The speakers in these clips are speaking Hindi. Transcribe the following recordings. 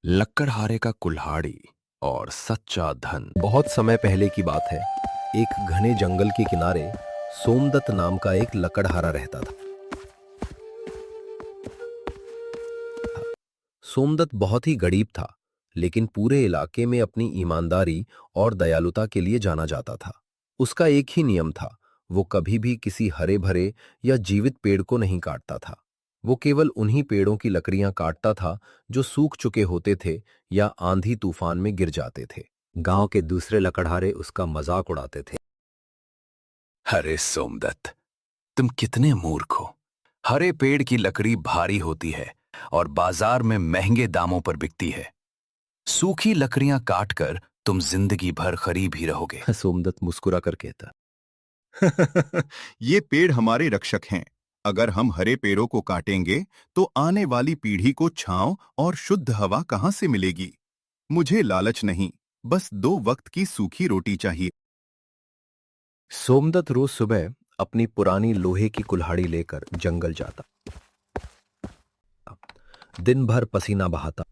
लक्कड़हारे का कुल्हाड़ी और सच्चा धन। बहुत समय पहले की बात है। एक घने जंगल के किनारे सोमदत्त नाम का एक लकड़हारा रहता था। सोमदत्त बहुत ही गरीब था, लेकिन पूरे इलाके में अपनी ईमानदारी और दयालुता के लिए जाना जाता था। उसका एक ही नियम था, वो कभी भी किसी हरे भरे या जीवित पेड़ को नहीं काटता था। वो केवल उन्हीं पेड़ों की लकड़ियां काटता था जो सूख चुके होते थे या आंधी तूफान में गिर जाते थे। गांव के दूसरे लकड़हारे उसका मजाक उड़ाते थे। अरे सोमदत्त, तुम कितने मूर्ख हो। हरे पेड़ की लकड़ी भारी होती है और बाजार में महंगे दामों पर बिकती है। सूखी लकड़ियां काटकर तुम जिंदगी भर गरीब ही रहोगे। सोमदत्त मुस्कुरा कर कहता, ये पेड़ हमारे रक्षक हैं। अगर हम हरे पेड़ों को काटेंगे तो आने वाली पीढ़ी को छांव और शुद्ध हवा कहां से मिलेगी। मुझे लालच नहीं, बस 2 वक्त की सूखी रोटी चाहिए। सोमदत्त रोज सुबह अपनी पुरानी लोहे की कुल्हाड़ी लेकर जंगल जाता। दिन भर पसीना बहाता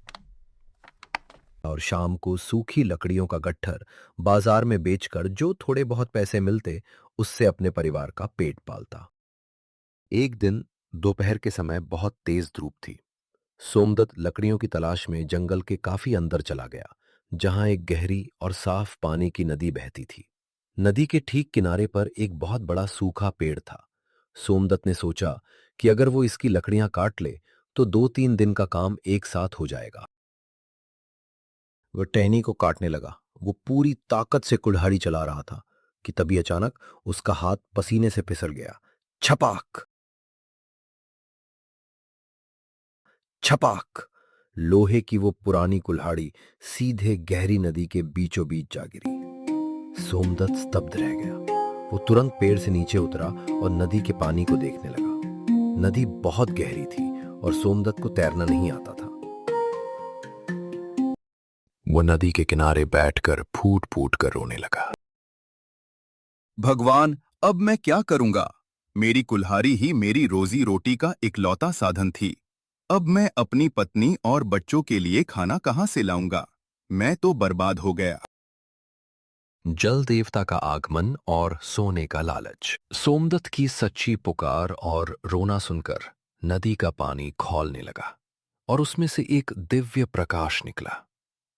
और शाम को सूखी लकड़ियों का गट्ठर बाजार में बेचकर जो थोड़े बहुत पैसे मिलते, उससे अपने परिवार का पेट पालता। एक दिन दोपहर के समय बहुत तेज धूप थी। सोमदत्त लकड़ियों की तलाश में जंगल के काफी अंदर चला गया, जहां एक गहरी और साफ पानी की नदी बहती थी। नदी के ठीक किनारे पर एक बहुत बड़ा सूखा पेड़ था। सोमदत्त ने सोचा कि अगर वो इसकी लकड़ियां काट ले तो 2-3 दिन का काम एक साथ हो जाएगा। वह टहनी को काटने लगा। वो पूरी ताकत से कुल्हाड़ी चला रहा था कि तभी अचानक उसका हाथ पसीने से फिसल गया। छपाक छपाक, लोहे की वो पुरानी कुल्हाड़ी सीधे गहरी नदी के बीचों बीच जा गिरी। सोमदत्त स्तब्ध रह गया। वो तुरंत पेड़ से नीचे उतरा और नदी के पानी को देखने लगा। नदी बहुत गहरी थी और सोमदत्त को तैरना नहीं आता था। वो नदी के किनारे बैठकर फूट फूट कर रोने लगा। भगवान, अब मैं क्या करूंगा। मेरी कुल्हाड़ी ही मेरी रोजी रोटी का इकलौता साधन थी। अब मैं अपनी पत्नी और बच्चों के लिए खाना कहां से लाऊंगा। मैं तो बर्बाद हो गया। जल देवता का आगमन और सोने का लालच। सोमदत्त की सच्ची पुकार और रोना सुनकर नदी का पानी खौलने लगा और उसमें से एक दिव्य प्रकाश निकला।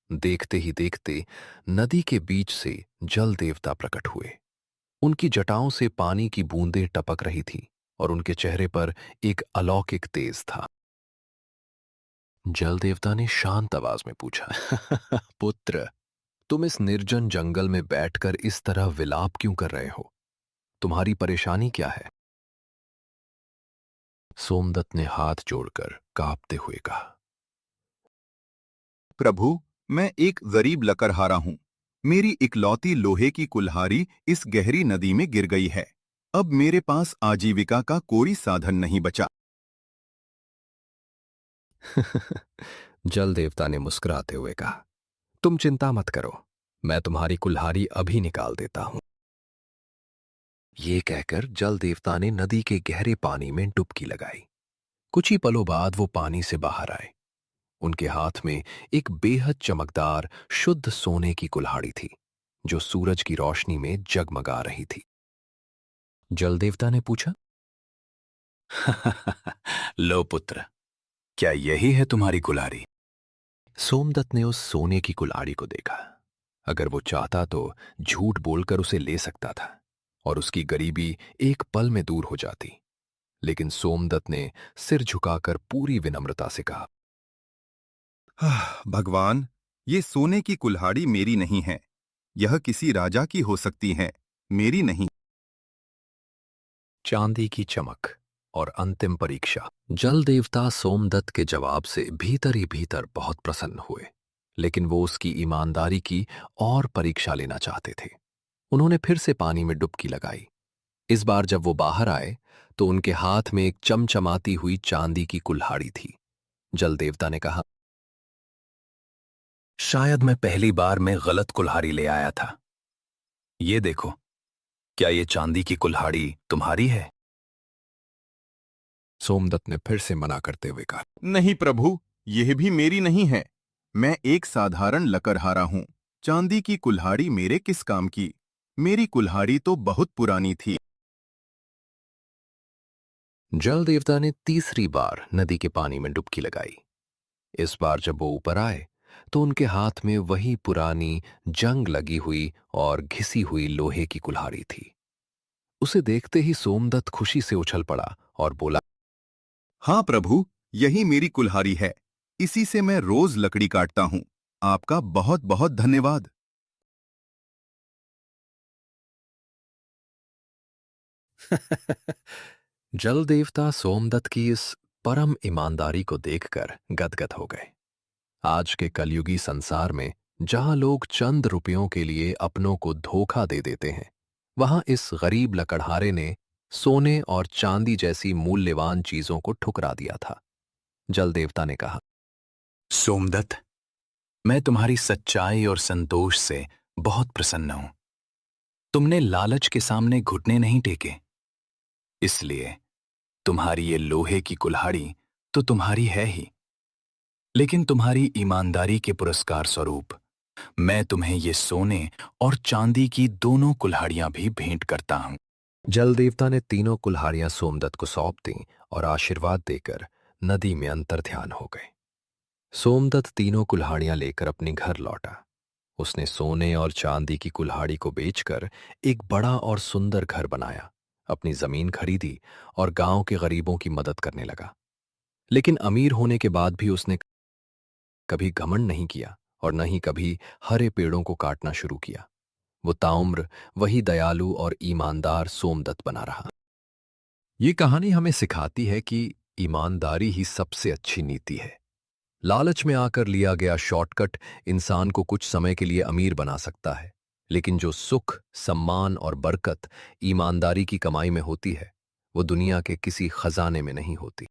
देखते ही देखते नदी के बीच से जल देवता प्रकट हुए। उनकी जटाओं से पानी की बूंदें टपक रही थीं और उनके चेहरे पर एक अलौकिक तेज था। जल देवता ने शांत आवाज में पूछा, पुत्र, तुम इस निर्जन जंगल में बैठकर इस तरह विलाप क्यों कर रहे हो? तुम्हारी परेशानी क्या है? सोमदत्त ने हाथ जोड़कर कांपते हुए कहा, प्रभु, मैं एक गरीब लकड़हारा हूँ। मेरी इकलौती लोहे की कुल्हाड़ी इस गहरी नदी में गिर गई है। अब मेरे पास आजीविका का कोई साधन नहीं बचा। जल देवता ने मुस्कुराते हुए कहा, तुम चिंता मत करो, मैं तुम्हारी कुल्हाड़ी अभी निकाल देता हूं। ये कहकर जल देवता ने नदी के गहरे पानी में डुबकी लगाई। कुछ ही पलों बाद वो पानी से बाहर आए। उनके हाथ में एक बेहद चमकदार शुद्ध सोने की कुल्हाड़ी थी, जो सूरज की रोशनी में जगमगा रही थी। जल देवता ने पूछा, लो पुत्र, क्या यही है तुम्हारी कुल्हाड़ी? सोमदत्त ने उस सोने की कुल्हाड़ी को देखा। अगर वो चाहता तो झूठ बोलकर उसे ले सकता था और उसकी गरीबी एक पल में दूर हो जाती। लेकिन सोमदत्त ने सिर झुकाकर पूरी विनम्रता से कहा, भगवान, ये सोने की कुल्हाड़ी मेरी नहीं है। यह किसी राजा की हो सकती है, मेरी नहीं। चांदी की चमक और अंतिम परीक्षा। जल देवता सोमदत्त के जवाब से भीतर ही भीतर बहुत प्रसन्न हुए, लेकिन वो उसकी ईमानदारी की और परीक्षा लेना चाहते थे। उन्होंने फिर से पानी में डुबकी लगाई। इस बार जब वो बाहर आए तो उनके हाथ में एक चमचमाती हुई चांदी की कुल्हाड़ी थी। जल देवता ने कहा, शायद मैं पहली बार में गलत कुल्हाड़ी ले आया था। ये देखो, क्या ये चांदी की कुल्हाड़ी तुम्हारी है? सोमदत्त ने फिर से मना करते हुए कहा, नहीं प्रभु, यह भी मेरी नहीं है। मैं एक साधारण लकड़हारा हूँ। चांदी की कुल्हाड़ी मेरे किस काम की? मेरी कुल्हाड़ी तो बहुत पुरानी थी। जल देवता ने तीसरी बार नदी के पानी में डुबकी लगाई। इस बार जब वो ऊपर आए तो उनके हाथ में वही पुरानी जंग लगी हुई और घिसी हुई लोहे की कुल्हाड़ी थी। उसे देखते ही सोमदत्त खुशी से उछल पड़ा और बोला, हाँ प्रभु, यही मेरी कुल्हाड़ी है। इसी से मैं रोज लकड़ी काटता हूँ। आपका बहुत बहुत धन्यवाद। जल देवता सोमदत्त की इस परम ईमानदारी को देखकर गदगद हो गए। आज के कलयुगी संसार में जहां लोग चंद रुपयों के लिए अपनों को धोखा दे देते हैं, वहां इस गरीब लकड़हारे ने सोने और चांदी जैसी मूल्यवान चीजों को ठुकरा दिया था। जल देवता ने कहा, सोमदत्त, मैं तुम्हारी सच्चाई और संतोष से बहुत प्रसन्न हूं। तुमने लालच के सामने घुटने नहीं टेके, इसलिए तुम्हारी ये लोहे की कुल्हाड़ी तो तुम्हारी है ही, लेकिन तुम्हारी ईमानदारी के पुरस्कार स्वरूप मैं तुम्हें ये सोने और चांदी की दोनों कुल्हाड़ियां भी भेंट करता हूं। जल देवता ने तीनों कुल्हाड़ियां सोमदत्त को सौंप दीं और आशीर्वाद देकर नदी में अंतर ध्यान हो गए। सोमदत्त तीनों कुल्हाड़ियां लेकर अपने घर लौटा। उसने सोने और चांदी की कुल्हाड़ी को बेचकर एक बड़ा और सुंदर घर बनाया, अपनी जमीन खरीदी और गांव के गरीबों की मदद करने लगा। लेकिन अमीर होने के बाद भी उसने कभी घमंड नहीं किया और न ही कभी हरे पेड़ों को काटना शुरू किया। वो ताउम्र वही दयालु और ईमानदार सोमदत्त बना रहा। ये कहानी हमें सिखाती है कि ईमानदारी ही सबसे अच्छी नीति है। लालच में आकर लिया गया शॉर्टकट इंसान को कुछ समय के लिए अमीर बना सकता है, लेकिन जो सुख, सम्मान और बरकत ईमानदारी की कमाई में होती है, वो दुनिया के किसी खजाने में नहीं होती।